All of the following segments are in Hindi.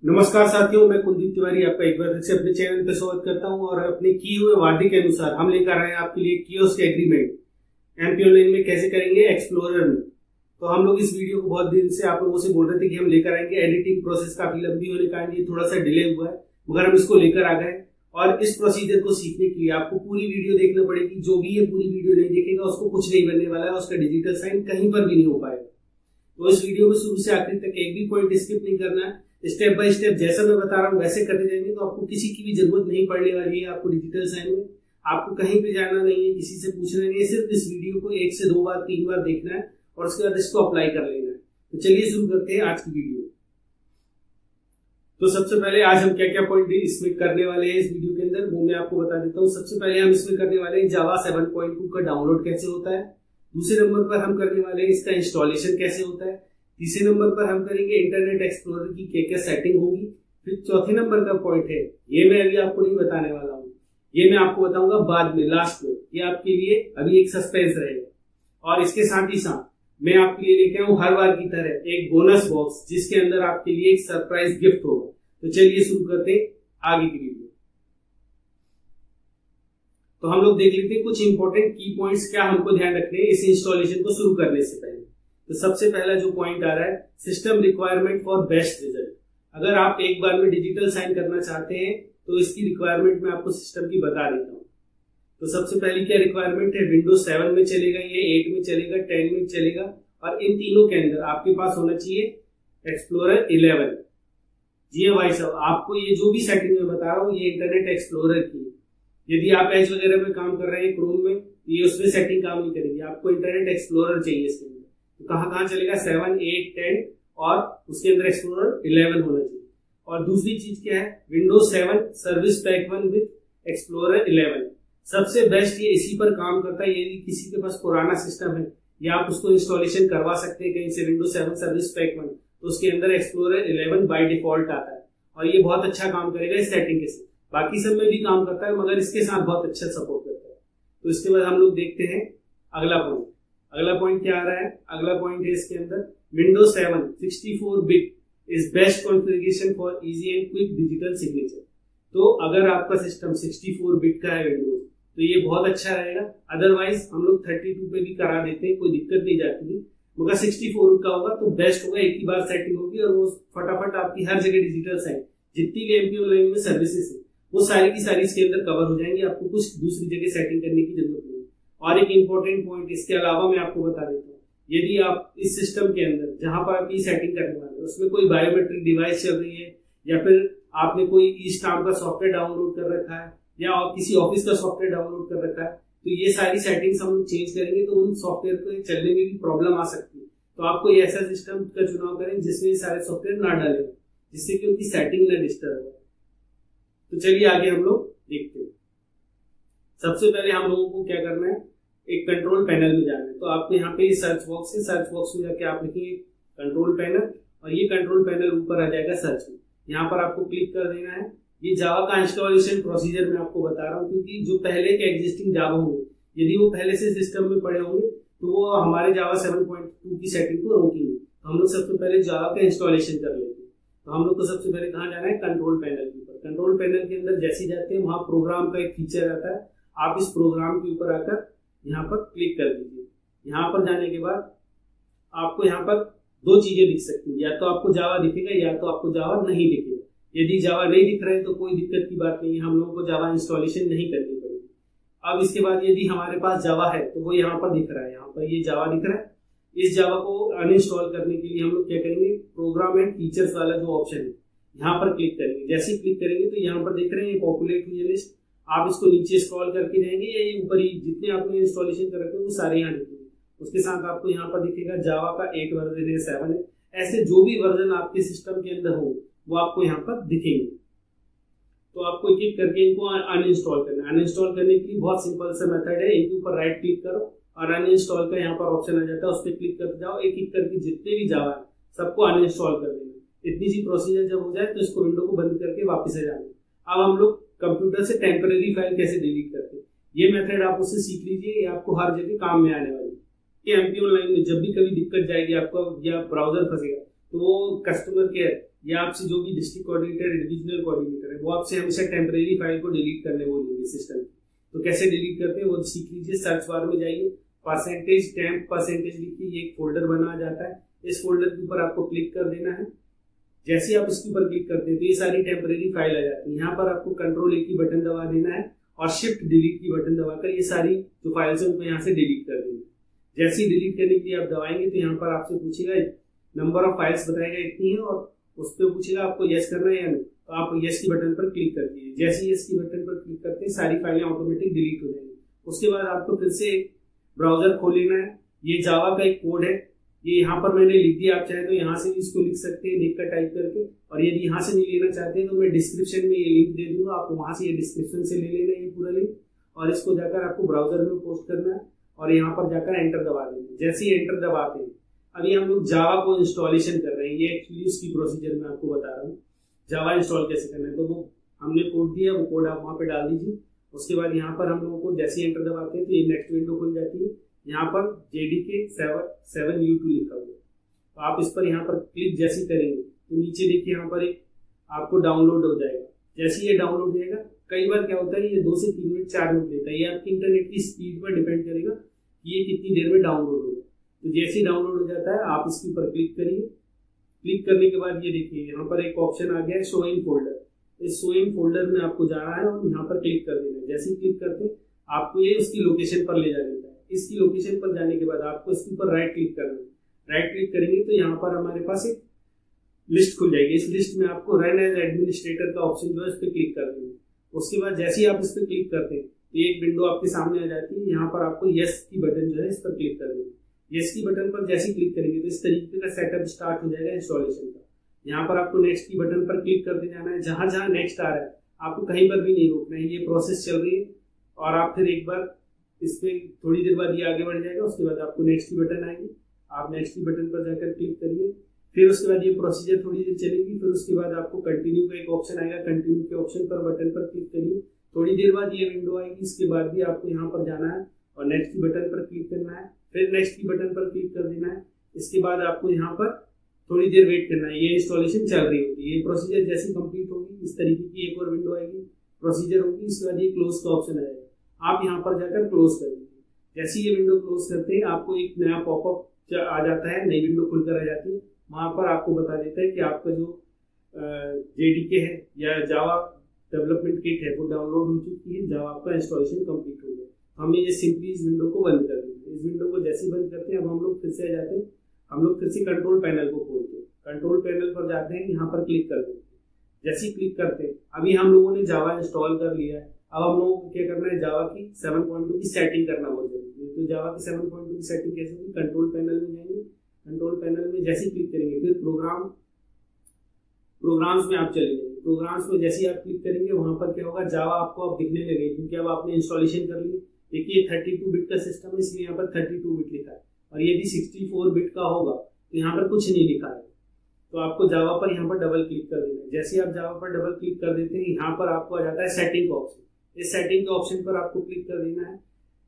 नमस्कार साथियों, मैं कुलदीप तिवारी आपका एक बार फिर से अपने चैनल पर स्वागत करता हूं और अपने किए हुए वादे के अनुसार हम लेकर आए हैं आपके लिए कियोस्क एग्रीमेंट एमपी ऑनलाइन में कैसे करेंगे एक्सप्लोरर में। तो हम लोग इस वीडियो को बहुत दिन से आप लोगों से बोल रहे थे कि हम लेकर आएंगे। एडिटिंग प्रोसेस काफी लंबी होने के कारण ये थोड़ा सा डिले हुआ है, मगर हम इसको लेकर आ गए। और इस प्रोसीजर को सीखने के लिए आपको पूरी वीडियो देखना पड़ेगी। जो भी ये पूरी वीडियो नहीं देखेगा उसको कुछ नहीं बनने वाला है, उसका डिजिटल साइन कहीं पर भी नहीं हो पाएगा। तो इस वीडियो में शुरू से आखिर तक एक भी पॉइंट स्किप नहीं करना है। स्टेप बाय स्टेप जैसा मैं बता रहा हूँ वैसे करते जाएंगे तो आपको किसी की भी जरूरत नहीं पड़ने वाली है। आपको डिजिटल साइन में आपको कहीं पे जाना नहीं है, किसी से पूछना नहीं है। सिर्फ इस वीडियो को 1 से 2 बार 3 बार देखना है और उसके बाद इसको अप्लाई कर लेना है। तो चलिए शुरू करते हैं आज की वीडियो। तो सबसे पहले आज हम क्या क्या पॉइंट इसमें करने वाले हैं इस वीडियो के अंदर, वो मैं आपको बता देता हूँ। सबसे पहले हम इसमें करने वाले हैं जावा 7.2 का डाउनलोड कैसे होता है। दूसरे नंबर पर हम करने वाले हैं इसका इंस्टॉलेशन कैसे होता है। तीसरे नंबर पर हम करेंगे इंटरनेट एक्सप्लोरर की क्या क्या सेटिंग होगी। फिर चौथे नंबर का पॉइंट है, ये मैं अभी आपको नहीं बताने वाला हूँ, ये मैं आपको बताऊंगा बाद में, लास्ट में। ये आपके लिए अभी एक सस्पेंस रहेगा। और इसके साथ ही साथ मैं आपके लिए लेके आऊँ हर बार की तरह एक बोनस बॉक्स, जिसके अंदर आपके लिए एक सरप्राइज गिफ्ट होगा। तो चलिए शुरू करते हैं आगे की वीडियो। तो हम लोग देख लेते हैं कुछ इंपॉर्टेंट की पॉइंट्स क्या हमको ध्यान रखने हैं इस इंस्टॉलेशन को शुरू करने से पहले। तो सबसे पहला जो पॉइंट आ रहा है, system requirement for best result. अगर आप एक बार में डिजिटल साइन करना चाहते हैं तो इसकी रिक्वायरमेंट मैं आपको सिस्टम की बता देता हूँ। तो सबसे पहले क्या रिक्वायरमेंट है, विंडोज 7 में चलेगा, ये 8 में चलेगा, 10 में चलेगा, और इन तीनों के अंदर आपके पास होना चाहिए एक्सप्लोरर 11। जी हाँ भाई साहब, आपको ये जो भी सेटिंग मैं बता रहा हूँ ये इंटरनेट एक्सप्लोरर की है। यदि आप एज वगैरह में काम कर रहे हैं क्रोम में, ये उसमें सेटिंग काम नहीं करेगी, आपको इंटरनेट एक्सप्लोरर चाहिए इसके अंदर। तो कहाँ चलेगा, 7, 8, 10 और उसके अंदर एक्सप्लोरर 11 होना चाहिए। और दूसरी चीज क्या है, Windows 7 service pack 1 with explorer 11। सबसे बेस्ट ये इसी पर काम करता है। यदि किसी के पास पुराना सिस्टम है या आप उसको इंस्टॉलेशन करवा सकते हैं कहीं से विंडोज 7 सर्विस पैक 1, तो उसके अंदर एक्सप्लोरर 11 बाय डिफॉल्ट आता है और ये बहुत अच्छा काम करेगा इस सेटिंग के साथ। बाकी सब में भी काम करता है मगर इसके साथ बहुत अच्छा सपोर्ट करता है। तो इसके बाद हम लोग देखते हैं अगला पॉइंट। अगला पॉइंट क्या आ रहा है, अगला पॉइंट है इसके अंदर Windows 7 64 bit is best configuration for easy and quick digital signature. तो अगर आपका सिस्टम 64 बिट का है विंडोज, तो ये बहुत अच्छा रहेगा। अदरवाइज हम लोग 32 पे भी करा देते हैं, कोई दिक्कत नहीं जाती है, मगर 64 का होगा तो बेस्ट होगा। एक ही बार सेटिंग होगी और वो फटाफट आपकी हर जगह डिजिटल साइन जितनी भी एमपी ऑनलाइन में सर्विसेज है वो सारी की सारी इसके अंदर कवर हो जाएंगी। आपको कुछ दूसरी जगह सेटिंग करने की जरूरत नहीं। और एक इंपॉर्टेंट पॉइंट इसके अलावा मैं आपको बता देता हूँ, यदि आप इस सिस्टम के अंदर जहां पर आप ये सेटिंग करने वाले हैं उसमें कोई बायोमेट्रिक डिवाइस चल रही है या फिर आपने कोई ई-स्टाम्प का सॉफ्टवेयर डाउनलोड कर रखा है या किसी ऑफिस का सॉफ्टवेयर डाउनलोड कर रखा है, तो ये सारी सेटिंग्स हम चेंज करेंगे तो उन सॉफ्टवेयर को चलने में भी प्रॉब्लम आ सकती है। तो आपको ये ऐसा सिस्टम का चुनाव करें जिसमें ये सारे सॉफ्टवेयर ना डालें, जिससे कि उनकी सेटिंग ना डिस्टर्ब हो। तो चलिए आगे हम लोग देखते हैं। सबसे पहले हम लोगों को क्या करना है, एक कंट्रोल पैनल में जाना है। तो आपको यहाँ पे सर्च बॉक्स है, सर्च बॉक्स में जाके आप लिखेंगे कंट्रोल पैनल और ये कंट्रोल पैनल ऊपर आ जाएगा सर्च में। यहाँ पर आपको क्लिक कर देना है। ये जावा का इंस्टॉलेशन प्रोसीजर मैं आपको बता रहा हूँ क्योंकि जो पहले के एग्जिस्टिंग जावा होंगे यदि वो पहले से सिस्टम में पड़े होंगे तो वो हमारे जावा 7.2 की सेटिंग को रोकेंगे। तो हम लोग सबसे पहले जावा का इंस्टॉलेशन कर लेते हैं। तो हम लोग को सबसे पहले कहाँ जाना है, कंट्रोल पैनल के ऊपर। कंट्रोल पैनल के अंदर जैसे जाते हैं वहां प्रोग्राम का एक फीचर आता है। आप इस प्रोग्राम के ऊपर आकर यहाँ पर क्लिक कर दीजिए। यहाँ पर जाने के बाद आपको यहाँ पर 2 चीजें दिख सकती है, या तो आपको जावा दिखेगा या तो आपको जावा नहीं दिखेगा। यदि जावा नहीं दिख रहा है तो कोई दिक्कत की बात नहीं है, हम लोगों को जावा इंस्टॉलेशन नहीं करनी पड़ेगी। अब इसके बाद यदि हमारे पास जावा है तो वो यहाँ पर दिख रहा है, यहाँ पर ये जावा दिख रहा है। इस जावा को अनइंस्टॉल करने के लिए हम लोग क्या करेंगे, प्रोग्राम एंड फीचर्स वाला जो ऑप्शन है यहाँ पर क्लिक करेंगे। जैसे ही क्लिक करेंगे तो यहाँ पर देख रहे हैं पॉपुलेट हुई लिस्ट। आप इसको नीचे स्क्रॉल करके जाएंगे या ये ऊपर ही जितने आपने इंस्टॉलेशन कर रखे हैं वो सारे यहाँ दिखेंगे। उसके साथ आपको यहाँ पर दिखेगा जावा का 8 वर्जन है, 7 है, ऐसे जो भी वर्जन आपके सिस्टम के अंदर हो वो आपको यहाँ पर दिखेंगे। तो आपको एक एक करके इनको अनइंस्टॉल करना है। अनइंस्टॉल करने के लिए बहुत सिंपल सा मेथड है, इनके ऊपर राइट क्लिक करो और अनइंस्टॉल का यहाँ पर ऑप्शन आ जाता है, उस पर क्लिक करते जाओ। एक एक करके जितने भी जावा है सबको अनइंस्टॉल कर देना। इतनी सी प्रोसीजर जब हो जाए तो इसको विंडो को बंद करके वापस आ जाना। अब हम लोग कंप्यूटर से टेम्पररी फाइल कैसे डिलीट करते हैं, ये मेथड आप उससे सीख लीजिए, ये आपको हर जगह काम में आने वाली है। एमपी ऑनलाइन में जब भी कभी दिक्कत जाएगी आपको या ब्राउजर फंसेगा तो वो कस्टमर केयर या आपसे जो भी डिस्ट्रिक्ट कोऑर्डिनेटर डिविजनल कोऑर्डिनेटर है वो आपसे हमेशा टेम्परेरी फाइल को डिलीट करने बोलेंगे सिस्टम की। तो कैसे डिलीट करते हैं वो सीख लीजिए। सर्च बार में जाइए, परसेंटेज टेम्प परसेंटेज लिखिए, एक फोल्डर बना जाता है। इस फोल्डर के ऊपर आपको क्लिक कर देना है। जैसे आप इसके ऊपर क्लिक करते हैं तो ये सारी टेम्परेरी फाइल आ जाती है। यहाँ पर आपको कंट्रोल A की बटन दबा देना है और शिफ्ट डिलीट की बटन दबाकर ये सारी जो फाइल्स है उनको यहाँ से डिलीट कर देंगे। जैसे ही डिलीट करने के लिए आप दबाएंगे तो यहाँ पर आपसे पूछेगा, नंबर ऑफ फाइल्स बताएगा इतनी है और उस पर पूछेगा आपको यस करना है या नहीं, तो आप यस की बटन पर क्लिक कर दीजिए। जैसे ही यस की बटन पर क्लिक करते हैं सारी फाइलें ऑटोमेटिक डिलीट हो जाएंगी। उसके बाद आपको फिर से ब्राउजर खोल लेना है। ये जावा का एक कोड है, ये यहाँ पर मैंने लिख दिया। आप चाहे तो यहाँ से भी इसको लिख सकते हैं लिख कर टाइप करके, और यदि यहाँ से नहीं लेना चाहते हैं तो मैं डिस्क्रिप्शन में ये लिंक दे दूंगा, आपको वहां से ये डिस्क्रिप्शन से ले लेना है ये पूरा लिंक, और इसको जाकर आपको ब्राउजर में पोस्ट करना है और यहाँ पर जाकर एंटर दबा देना। जैसे ही एंटर दबाते हैं, अभी हम लोग जावा को इंस्टॉलेशन कर रहे हैं। ये एक्चुअली उसकी प्रोसीजर मैं आपको बता रहा हूँ, जावा इंस्टॉल कैसे करना है। तो वो हमने कोड दिया, वो कोड आप वहाँ पे डाल दीजिए। उसके बाद यहाँ पर हम लोगों को जैसे ही एंटर दबाते हैं तो ये नेक्स्ट विंडो खुल जाती है। यहाँ पर JDK 7U2 लिखा हुआ है, तो आप इस पर यहाँ पर क्लिक जैसे करेंगे तो नीचे देखिए यहाँ पर एक आपको डाउनलोड हो जाएगा। जैसे ये डाउनलोड हो जाएगा, कई बार क्या होता है ये 2 से 3 मिनट 4 मिनट लेता है, ये आपकी इंटरनेट की स्पीड पर डिपेंड करेगा कि ये कितनी देर में डाउनलोड होगा। तो जैसे ही डाउनलोड हो जाता है आप इसके ऊपर क्लिक करिए। क्लिक करने के बाद ये देखिए यहाँ पर एक ऑप्शन आ गया है शो इन फोल्डर। इस शो इन फोल्डर में आपको जाना है और यहाँ पर क्लिक कर देना है। जैसे ही क्लिक करते हैं आपको ये उसकी लोकेशन पर ले जा देता है। इसकी लोकेशन पर जाने के बाद आपको इसके ऊपर राइट क्लिक करना है। राइट क्लिक करेंगे तो यहाँ पर हमारे पास एक लिस्ट खुल जाएगी। इस लिस्ट में आपको रन एज एडमिनिस्ट्रेटर का ऑप्शन जो है इस पर क्लिक कर देना है। उसके बाद जैसे ही आप इस पर क्लिक करते हैं तो एक विंडो आपके सामने आ जाती है। यहाँ पर आपको यस की बटन जो है इस पर क्लिक कर देना है। यस की बटन पर जैसे ही क्लिक करेंगे तो इस तरीके का सेटअप स्टार्ट हो जाएगा इंस्टॉलेशन का। यहाँ पर आपको नेक्स्ट की बटन पर क्लिक करते जाना है। जहां जहां नेक्स्ट आ रहा है आपको कहीं पर भी नहीं रोकना है, ये प्रोसेस चल रही है। और आप फिर एक बार इस पे थोड़ी देर बाद ये आगे बढ़ जाएगा। उसके बाद आपको नेक्स्ट की बटन आएगी, आप नेक्स्ट की बटन पर जाकर क्लिक करिए। फिर उसके बाद ये प्रोसीजर थोड़ी देर चलेगी। फिर उसके बाद आपको कंटिन्यू का एक ऑप्शन आएगा, कंटिन्यू के ऑप्शन पर बटन पर क्लिक करिए। थोड़ी देर बाद ये विंडो आएगी। इसके बाद भी आपको यहाँ पर जाना है और नेक्स्ट की बटन पर क्लिक करना है। फिर नेक्स्ट की बटन पर क्लिक कर देना है। इसके बाद आपको यहाँ पर थोड़ी देर वेट करना है, ये इंस्टॉलेशन चल रही होगी। ये प्रोसीजर जैसे कंप्लीट होगी इस तरीके की एक और विंडो आएगी, प्रोसीजर होगी। इसके बाद ये क्लोज का ऑप्शन आएगा, आप यहाँ पर जाकर क्लोज कर दीजिए। जैसे ये विंडो क्लोज करते हैं आपको एक नया पॉपअप आ जाता है, नई विंडो खुलकर आ जाती है। वहां पर आपको बता देता है कि आपका जो JDK है या जावा डेवलपमेंट किट है वो डाउनलोड हो चुकी है, जावा आपका इंस्टॉलेशन कंप्लीट हो गया। हमें ये सिंपली इस विंडो को बंद कर देंगे। इस विंडो को जैसे ही बंद करते हैं अब हम लोग फिर से आ जाते हैं, हम लोग फिर से कंट्रोल पैनल को खोलते हैं। कंट्रोल पैनल पर जाते हैं, यहाँ पर क्लिक कर देते हैं। जैसे ही क्लिक करते हैं अभी हम लोगों ने जावा इंस्टॉल कर लिया है। अब हम लोगों को क्या करना है, जावा की 7.2 की सेटिंग करना बहुत जरूरी है। तो जावा की 7.2 की सेटिंग कैसे होगी, कंट्रोल पैनल में जाएंगे। कंट्रोल पैनल में जैसे ही क्लिक करेंगे फिर प्रोग्राम्स में आप चले जाएंगे। प्रोग्राम्स में जैसे ही आप क्लिक करेंगे वहां पर क्या होगा, जावा आपको अब दिखने लगेगी क्योंकि अब आपने इंस्टॉलेशन कर लिया। देखिए 32 बिट का सिस्टम है इसलिए यहाँ पर 32 बिट लिखा है, और यदि 64 बिट का होगा तो यहाँ पर कुछ नहीं लिखा है। तो आपको जावा पर यहाँ पर डबल क्लिक कर देना है। जैसे ही आप जावा पर डबल क्लिक कर देते हैं यहाँ पर आपको आ जाता है सेटिंग का ऑप्शन। इस सेटिंग के ऑप्शन पर आपको क्लिक कर देना है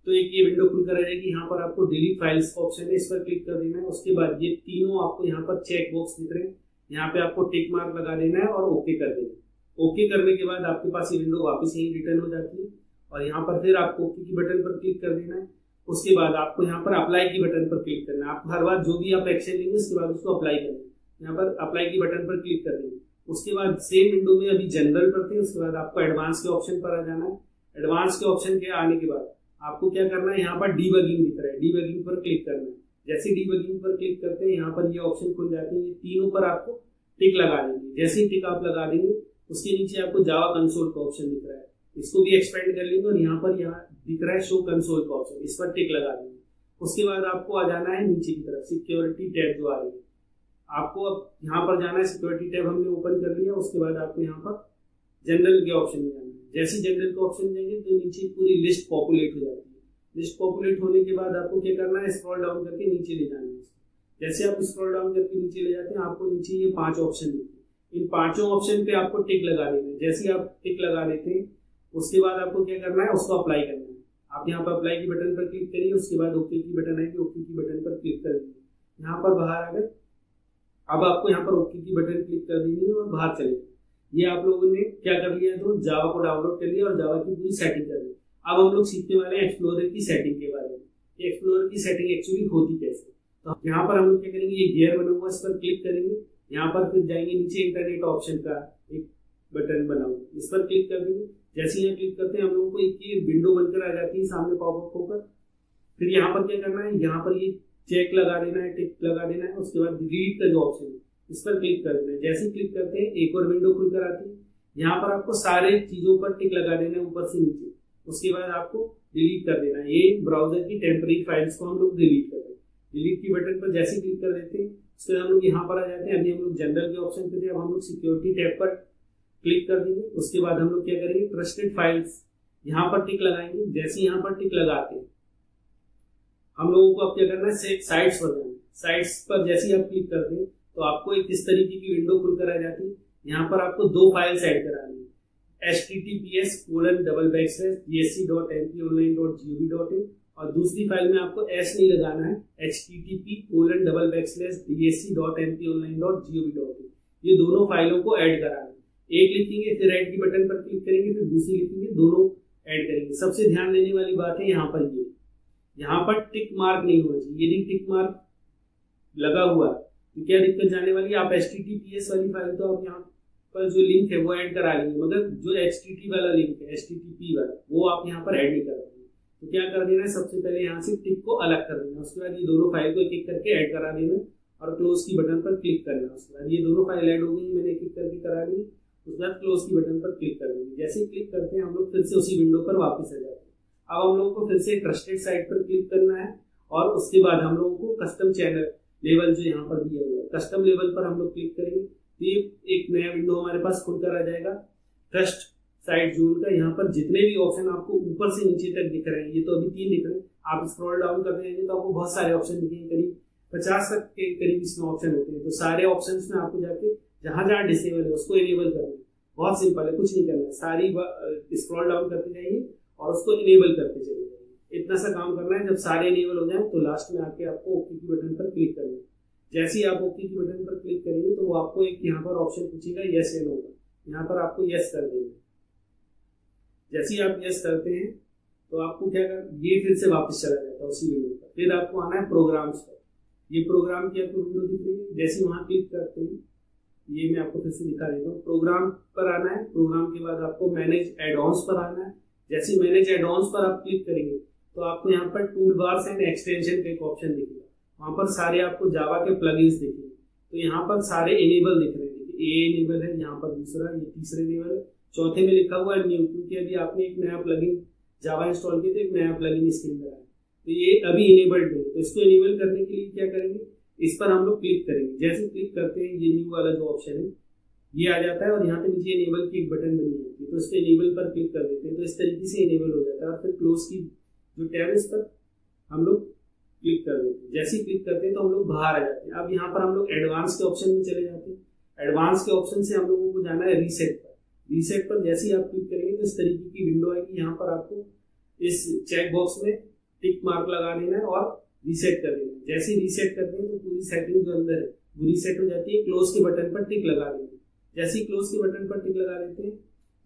तो एक ये विंडो खुलकर आ जाएगी। यहाँ पर आपको डिलीट फाइल्स का ऑप्शन है, इस पर क्लिक कर देना है। उसके बाद ये तीनों आपको यहाँ पर चेक बॉक्स दिख रहे हैं, यहाँ पे आपको टिक मार्क लगा देना है और ओके कर देना है। ओके करने के बाद आपके पास ये विंडो वापस यही रिटर्न हो जाती है और यहाँ पर फिर आपको ओके की बटन पर क्लिक कर देना है। उसके बाद आपको यहाँ पर अप्लाई की बटन पर क्लिक करना है। आपको हर बार जो भी आप एक्शन लेंगे उसके बाद उसको अप्लाई करना है। यहाँ पर अप्लाई की बटन पर क्लिक कर देंगे। उसके बाद सेम विंडो में अभी जनरल पर थे, उसके बाद आपको एडवांस के ऑप्शन पर आ जाना है। एडवांस के ऑप्शन के आने के बाद आपको क्या करना है, यहाँ पर डीबगिंग दिख रहा है, डीबगिंग पर क्लिक करना है। जैसे डीबगिंग पर क्लिक करते हैं यहाँ पर ये ऑप्शन खुल जाते हैं। ये तीनों पर आपको टिक लगा देंगे। जैसे ही टिक आप लगा देंगे उसके नीचे आपको जावा कंसोल का ऑप्शन दिख रहा है, इसको भी एक्सपेंड कर लेंगे और यहाँ पर दिख रहा है शो कंसोल का ऑप्शन, इस पर टिक लगा देंगे। उसके बाद आपको आ जाना है नीचे की तरफ सिक्योरिटी टैब जो आ रही है, आपको अब यहाँ पर जाना है। सिक्योरिटी टैब हमने ओपन कर लिया। उसके बाद आपको यहाँ पर जनरल के ऑप्शन में जाना है। जैसे जनरल के ऑप्शन में जाएंगे तो नीचे पूरी लिस्ट पॉपुलेट हो जाती है। लिस्ट पॉपुलेट होने के बाद आपको क्या करना है, स्क्रॉल डाउन करके नीचे ले जाना है। जैसे आप स्क्रॉल डाउन करके नीचे ले जाते हैं आपको नीचे ये 5 ऑप्शन दिखते हैं। इन 5 ऑप्शन पे आपको टिक लगा देना है। जैसे आप टिक लगा देते हैं उसके बाद आपको क्या करना है, उसको अप्लाई करना है। आप यहाँ पर अप्लाई की बटन पर क्लिक करिए। उसके बाद ओके की बटन आएगी, ओके की बटन पर क्लिक कर दीजिए। यहाँ पर बाहर आ गए। अब आपको यहाँ पर ओके की बटन क्लिक कर देनी है और बाहर चले। ये आप लोगों ने क्या कर लिया, तो जावा को डाउनलोड कर लिया और जावा की पूरी सेटिंग कर ली। अब हम लोग सीखने वाले हैं एक्सप्लोरर की सेटिंग के बारे में। एक्सप्लोरर की सेटिंग एक्चुअली होती कैसे। तो यहाँ पर हम लोग क्या करेंगे, ये गियर बना हुआ इस पर क्लिक करेंगे। यहाँ पर फिर जाएंगे नीचे इंटरनेट ऑप्शन का एक बटन बना हुआ, इस पर क्लिक कर देंगे। जैसे यहाँ क्लिक करते हैं हम लोगों को एक विंडो बनकर आ जाती है सामने पॉपअप होकर। फिर यहाँ पर क्या करना है, यहाँ पर ये चेक लगा देना है, टिक लगा देना है। उसके बाद डिलीट का जो ऑप्शन है इस पर क्लिक कर देना है। जैसे क्लिक करते हैं एक और विंडो खुलकर आती है। यहाँ पर आपको सारे चीजों पर टिक लगा देना है ऊपर से नीचे। उसके बाद आपको डिलीट कर देना है। ये ब्राउजर की टेम्परेरी फाइल्स को हम लोग डिलीट कर दें। डिलीट की बटन पर जैसे क्लिक कर देते हैं उसके बाद हम लोग यहाँ पर आ जाते हैं। अभी हम लोग जनरल के ऑप्शन पे थे, अब हम लोग सिक्योरिटी टैब पर क्लिक कर देंगे। उसके बाद हम लोग क्या करेंगे, ट्रस्टेड फाइल्स यहाँ पर टिक लगाएंगे। जैसे यहाँ पर टिक लगाते हैं हम लोगों को अब क्या करना है, साइट्स पर जाना है। साइट्स पर जैसे ही आप क्लिक करते हैं तो आपको एक इस तरीके की विंडो खुलकर आ जाती है। यहाँ पर आपको दो फाइल्स ऐड करानी है, https://dsc.mponline.gov.in और दूसरी फाइल में आपको एस नहीं लगाना है, http://dsc.mponline.gov.in। ये दोनों फाइलों को ऐड कराना है। एक लिखेंगे फिर ऐड की बटन पर क्लिक करेंगे, फिर दूसरी लिखेंगे, दोनों ऐड करेंगे। सबसे ध्यान देने वाली बात है यहाँ पर ये, यहाँ पर टिक मार्क नहीं होना चाहिए। यदि टिक मार्क लगा हुआ है तो क्या दिक्कत जाने वाली है, आप https वाली फाइल तो आप यहाँ पर जो लिंक है वो ऐड करा लेंगे, मगर जो http वाला लिंक है, http वाला, वो आप यहाँ पर ऐड नहीं कर पाएंगे। तो क्या कर देना है, सबसे पहले यहाँ से टिक को अलग कर देना। उसके बाद ये दोनों फाइल को एक एक करके ऐड करा देना और क्लोज की बटन पर क्लिक करना। उसके बाद ये दोनों फाइल ऐड हो गई, मैंने एक एक करके करा ली। उसके बाद क्लोज की बटन पर क्लिक कर देंगे। जैसे ही क्लिक करते हैं हम लोग फिर से उसी विंडो पर वापस आ जाते हैं। अब हम लोगों को फिर से ट्रस्टेड साइट पर क्लिक करना है और उसके बाद हम लोगों को कस्टम चैनल लेवल जो यहाँ पर दिया हुआ है, कस्टम लेवल पर हम लोग क्लिक करेंगे तो ये एक नया विंडो हमारे पास खुलकर आ जाएगा ट्रस्ट साइट जोन का। यहाँ पर जितने भी ऑप्शन आपको ऊपर से नीचे तक दिख रहे हैं, ये तो अभी 3 दिख रहे हैं, आप स्क्रॉल डाउन करते रहेंगे तो आपको बहुत सारे ऑप्शन दिखेंगे, करीब 50 तक के करीब इसमें ऑप्शन होते हैं। तो सारे ऑप्शन में आपको जाके जहां जहां डिसेबल है उसको इनेबल करना है। बहुत सिंपल है, कुछ नहीं करना है, सारी स्क्रॉल डाउन करते जाइए और उसको इनेबल करते चले जाइए। इतना सा काम करना है। जब सारे इनेबल हो जाए तो लास्ट में आके आपको ओके की बटन पर क्लिक करना है। जैसे ही आप ओके की बटन पर क्लिक करेंगे तो वो आपको एक यहाँ पर ऑप्शन पूछेगा यस या नो का, यहाँ पर आपको यस कर देंगे। जैसे ही आप यस करते हैं तो आपको क्या कर, ये फिर से वापस चला जाता है उसी विंडो पर। फिर आपको आना है प्रोग्राम्स पर। ये प्रोग्राम की आपको विंडो दिख रही है, जैसे वहां क्लिक करते हैं, ये मैं आपको फिर से दिखा देता हूँ। प्रोग्राम पर आना है, प्रोग्राम के बाद आपको मैनेज एड ऑन्स पर आना है। जैसे मैनेज एड ऑन्स पर आप क्लिक करेंगे तो आपको यहाँ पर टूल बार्स एंड एक्सटेंशन का एक ऑप्शन दिखेगा। वहां पर सारे आपको जावा के प्लगइन्स दिखेंगे। तो यहाँ पर सारे इनेबल दिख रहे हैं। ए इनेबल है, यहाँ पर दूसरा, ये तीसरा इनेबल है, चौथे में लिखा हुआ है न्यू, क्योंकि अभी आपने एक नया प्लगइन जावा इंस्टॉल किया तो एक नया प्लगइन इसके अंदर आया, तो ये अभी इनेबल्ड है। तो इसको इनेबल करने के लिए क्या करेंगे, इस पर हम लोग क्लिक करेंगे। जैसे क्लिक करते हैं ये न्यू वाला जो ऑप्शन है ये आ जाता है और यहाँ पे नीचे इनेबल की एक बटन बनी होती है, तो इस पे इनेबल पर क्लिक कर देते हैं। तो इस तरीके से इनेबल हो जाता है और फिर क्लोज की जो टैब है इस पर हम लोग क्लिक कर देते हैं। जैसे ही क्लिक करते हैं तो हम लोग बाहर आ जाते हैं। अब यहाँ पर हम लोग एडवांस के ऑप्शन में चले जाते हैं। एडवांस के ऑप्शन से हम लोगों को जाना है रीसेट पर। रीसेट पर जैसे ही आप क्लिक करेंगे तो इस तरीके की विंडो आएगी। यहाँ पर आपको इस चेक बॉक्स में टिक मार्क लगा देना है और रीसेट कर देना है। जैसे ही रीसेट करते हैं तो पूरी सेटिंग जो अंदर है वो रीसेट हो जाती है। क्लोज के बटन पर टिक लगा देंगे। जैसे ही क्लोज के बटन पर टिक लगा देते हैं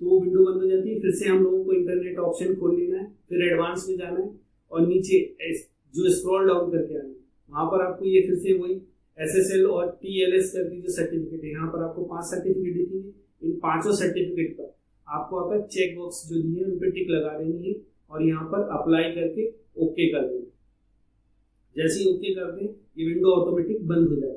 तो वो विंडो बंद हो जाती है। फिर से हम लोगों को इंटरनेट ऑप्शन खोल लेना है, फिर एडवांस में जाना है और नीचे जो स्क्रॉल डाउन करके आना है वहां पर आपको ये फिर से वही SSL और TLS करके जो सर्टिफिकेट है, यहाँ पर आपको 5 सर्टिफिकेट दिखेंगे। इन 5 सर्टिफिकेट पर आपको आपका चेक बॉक्स जो दिए उन पर टिक लगा देनी है और यहाँ पर अप्लाई करके ओके कर देंगे। जैसे ही ओके करते हैं ये विंडो ऑटोमेटिक बंद हो जाती है।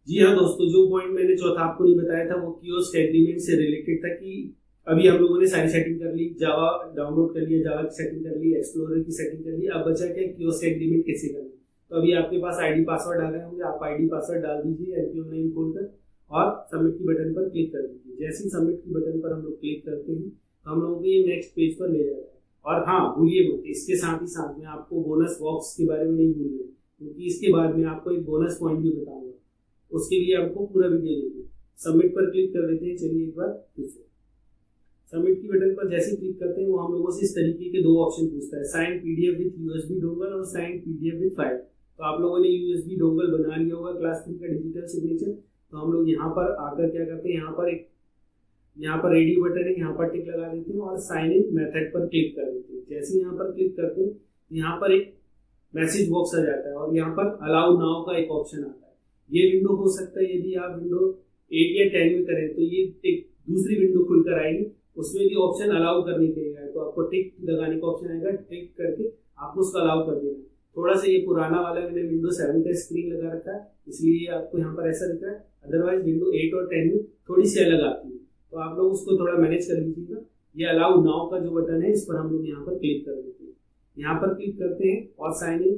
जी हाँ दोस्तों, जो पॉइंट मैंने चौथा आपको नहीं बताया था वो कियोस्क एग्रीमेंट से रिलेटेड था कि अभी हम लोगों ने सारी सेटिंग कर ली, जावा डाउनलोड कर लिया, जावा की सेटिंग कर ली, एक्सप्लोरर की सेटिंग कर ली। अब बचा क्या, कियोस्क एग्रीमेंट कैसे करना। तो अभी आपके पास आईडी पासवर्ड आ गए होंगे, आप आईडी पासवर्ड डाल दीजिए MP ऑनलाइन खोलकर और सबमिट की बटन पर क्लिक कर दीजिए। जैसे ही सबमिट की बटन पर हम लोग क्लिक करते हैं तो हम लोगों को ये नेक्स्ट पेज पर ले जाता है। और हाँ, भूलिए मत, इसके साथ ही साथ में आपको बोनस बॉक्स के बारे में नहीं भूलना, क्योंकि इसके बाद में आपको एक बोनस पॉइंट भी बताऊंगा। उसके लिए आपको पूरा वीडियो देखिए। सबमिट पर क्लिक कर देते हैं। चलिए एक बार फिर से सबमिट की बटन पर जैसे क्लिक करते हैं वो हम लोगों से इस तरीके के 2 ऑप्शन पूछता है, sign PDF with USB dongle और साइन PDF विद फाइल। तो आप लोगों ने यूएसबी डोंगल बना लिया होगा क्लास 3 का डिजिटल सिग्नेचर। तो हम लोग यहाँ पर आकर क्या करते हैं, यहाँ पर रेडियो बटन है, यहाँ पर टिक लगा देते हैं और साइन इन मेथड पर क्लिक कर देते हैं। जैसे यहाँ पर क्लिक करते हैं यहाँ पर एक मैसेज बॉक्स आ जाता है और यहाँ पर अलाउ नाउ का एक ऑप्शन आता है। ये विंडो हो सकता है यदि आप विंडो 8 या 10 में करें तो ये एक दूसरी विंडो खुलकर आएगी, उसमें भी ऑप्शन अलाउ करने के लिए है, तो आपको टिक लगाने का ऑप्शन आएगा, टिक करके आपको उसको अलाउ कर देना। थोड़ा सा ये पुराना वाला मैंने विंडो 7 का स्क्रीन लगा रखा है, इसलिए आपको यहाँ पर ऐसा दिख रहा है। अदरवाइज विंडो 8 और 10 में थोड़ी सी अलग आती है, तो आप लोग उसको थोड़ा मैनेज कर लीजिएगा। ये अलाउ नाउ का जो बटन है इस पर हम लोग यहाँ पर क्लिक कर देते हैं। यहाँ पर क्लिक करते हैं और sign in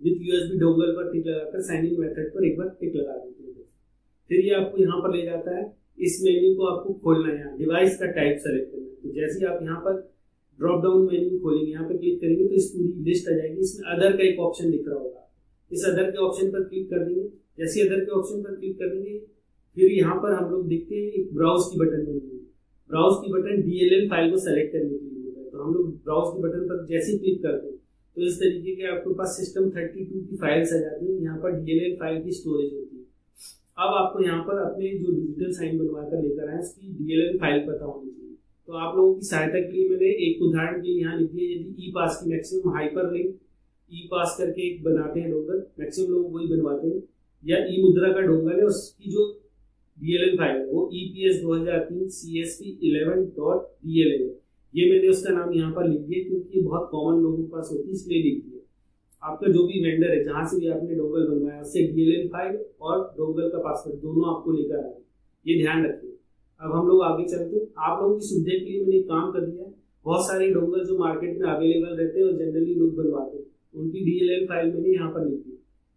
with USB dongle पर टिक लगाकर साइन इन मेथड पर एक बार टिक लगा देते हैं। फिर ये आपको यहाँ पर ले जाता है, इस मेन्यू को आपको खोलना है, यहाँ डिवाइस का टाइप सेलेक्ट करना है। तो जैसे ही आप यहाँ पर ड्रॉप डाउन मेन्यू खोलेंगे, यहाँ पे क्लिक करेंगे तो इस पूरी लिस्ट आ जाएगी। इसमें अदर का एक ऑप्शन दिख रहा होगा, इस अदर के ऑप्शन पर क्लिक कर देंगे। जैसे अदर के ऑप्शन पर क्लिक कर देंगे फिर यहाँ पर हम लोग देखते हैं एक ब्राउज की बटन बनी हुई। ब्राउज की बटन DLL फाइल को सेलेक्ट करने के लिए होता है। तो हम लोग ब्राउज की बटन पर जैसे ही क्लिक करते हैं तो इस तरीके के आपके पास सिस्टम 32 की फाइल्स आ जाती है। यहाँ पर DLL फाइल की स्टोरेज होती है। अब आपको यहाँ पर अपने जो डिजिटल साइन बनवा कर लेकर आए उसकी DLL फाइल पता होनी चाहिए। तो आप लोगों की सहायता के लिए मैंने एक उदाहरण के लिए यहाँ लिख दिया। यदि ई पास की मैक्सिमम हाइपर लिंक ई पास करके एक बनाते हैं डोंगल, मैक्सिमम लोग वही बनवाते हैं, या ई मुद्रा का डोंगल है, उसकी जो DLL फाइल है वो EPS 2003 CSP11.DLL है। ये मैंने उसका नाम यहाँ पर लिख दिया क्योंकि ये बहुत कॉमन लोगों के पास होती है, इसलिए लिख दिया। आपका जो भी वेंडर है जहाँ से भी आपने डोंगल बनवाया उससे DLL फाइल और डोंगल का पासवर्ड दोनों आपको लेकर आए, ये ध्यान रखिए। अब हम लोग आगे चलते हैं। आप लोगों की सुविधा के लिए मैंने एक काम कर दिया है। बहुत सारे डोंगल जो मार्केट में अवेलेबल रहते हैं और जनरली लोग बनवाते हैं, उनकी DLL फाइल मैंने यहाँ पर लिख दी।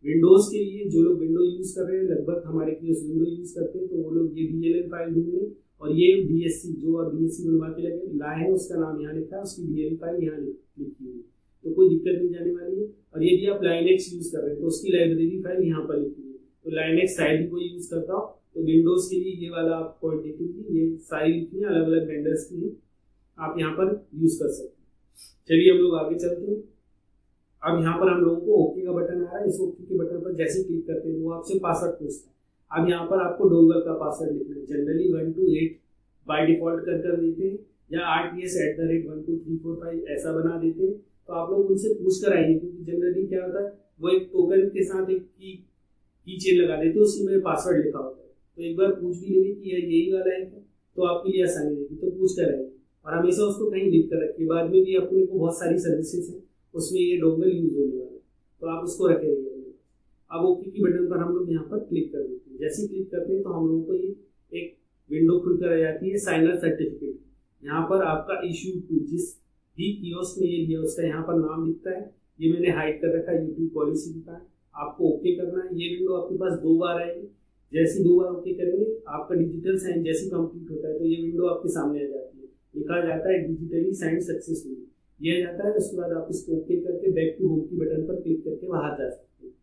विंडोज के लिए जो लोग विंडो यूज कर रहे हैं, लगभग हमारे केस विंडो यूज करते हैं, तो वो लोग ये DLL फाइल ढूंढेंगे और ये DSC जो और DSC बनवा के लगे लाए हैं उसका नाम यहाँ लिखा है, उसकी DLL फाइल यहाँ लिखी हुई है, तो कोई दिक्कत नहीं जाने वाली है। और यदि आप लाइनेक्स यूज कर रहे हैं तो उसकी लाइब्रेरी फाइल यहाँ पर लिखी है। तो लाइनेक्स शायद कोई यूज करता हो तो विंडोज के लिए ये वाला आप पॉइंट देख लीजिए, ये सारी लिखी है, अलग अलग वेंडर्स की है, आप यहाँ पर यूज कर सकते हैं। चलिए हम लोग आगे चलते हैं। अब यहाँ पर हम लोगों को ओके का बटन आ रहा है। इस ओके के बटन पर जैसे क्लिक करते हैं वो आपसे पासवर्ड पूछता है। अब यहाँ पर आपको डोंगल का पासवर्ड लिखना है। जनरली 1 to 8 बाय डिफॉल्ट कर देते हैं या RTS@12345 ऐसा बना देते हैं। तो आप लोग उनसे पूछ कर आइए, क्योंकि जनरली क्या होता है वो एक टोकन के साथ एक की चेन लगा देते हैं, उसकी में पासवर्ड लिखा होता है। तो एक बार पूछ भी लेंगे कि यही वाला है तो आपके लिए आसानी रहेगी, तो पूछ कर आइए और हमेशा उसको कहीं लिख कर रखिए। बाद में भी अपने को बहुत सारी सर्विसेज हैं उसमें ये डोंगल यूज होने वाला है, तो आप उसको रखे रहिए। अब ओके की बटन पर हम लोग यहाँ पर क्लिक कर देते हैं। जैसे क्लिक करते हैं तो हम लोगों को ये एक विंडो खुलकर आ जाती है साइनर सर्टिफिकेट। यहाँ पर आपका इश्यू टू जिस भी कियोस्क में ये लिया उसका यहाँ पर नाम दिखता है, ये मैंने हाइड कर रखा है यूट्यूब पॉलिसी का। आपको ओके करना है। ये विंडो आपके पास 2 बार आएगी। जैसे 2 बार ओके करेंगे आपका डिजिटल साइन जैसे कंप्लीट होता है तो ये विंडो आपके सामने आ जाती है, लिखा जाता है डिजिटली साइन सक्सेसफुली, ये आ जाता है। उसके बाद आप इसको ओके करके बैक टू होम की बटन पर क्लिक करके बाहर जा सकते हैं।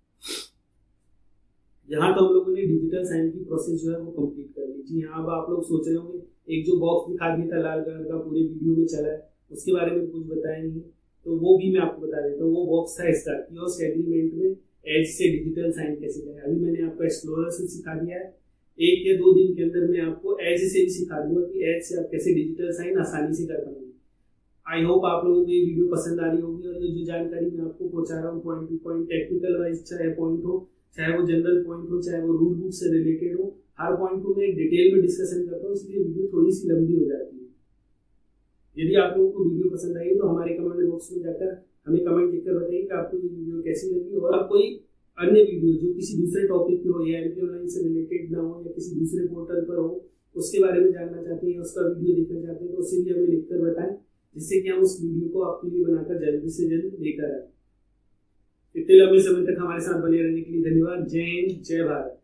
यहाँ तो हम लोगों ने डिजिटल साइन की प्रोसेस जो है वो कंप्लीट कर ली। जी हाँ, अब आप लोग सोच रहे होंगे एक जो बॉक्स दिखा दिया था लाल कलर का पूरे वीडियो में चला है उसके बारे में कुछ बताया नहीं, तो वो भी मैं आपको बता देता हूँ। वो बॉक्स था इसका कियोस्क एग्रीमेंट में एज से डिजिटल साइन कैसे करें। अभी मैंने आपको एक्सप्लोरर से सिखा दिया है, 1 या 2 दिन के अंदर मैं आपको एज से भी सिखा दूंगा कि एज से आप कैसे डिजिटल साइन आसानी से कर पाएंगे। आई होप आप लोगों को ये वीडियो पसंद आ रही होगी और ये जो जानकारी मैं आपको पहुंचा रहा हूँ point two point, technical wise चाहे पॉइंट हो, चाहे वो जनरल पॉइंट हो, चाहे वो रूल बुक से रिलेटेड हो, हर पॉइंट को मैं डिटेल में डिस्कशन करता हूँ, इसलिए वीडियो थोड़ी सी लंबी हो जाती है। यदि आप लोगों को वीडियो पसंद आई तो हमारे कमेंट बॉक्स में जाकर हमें कमेंट लिखकर बताइए कि आपको ये वीडियो कैसी लगी। और आप कोई अन्य वीडियो जो किसी दूसरे टॉपिक पे हो या एमपी ऑनलाइन से रिलेटेड ना हो या किसी दूसरे पोर्टल पर हो उसके बारे में जानना चाहते हैं, उसका वीडियो देखना चाहते हैं तो उसे भी हमें लिखकर बताएं, जिससे कि हम उस वीडियो को आपके लिए बनाकर जल्दी से जल्द लेकर आए। इतने लंबे समय तक हमारे साथ बने रहने के लिए धन्यवाद। जय हिंद, जय भारत।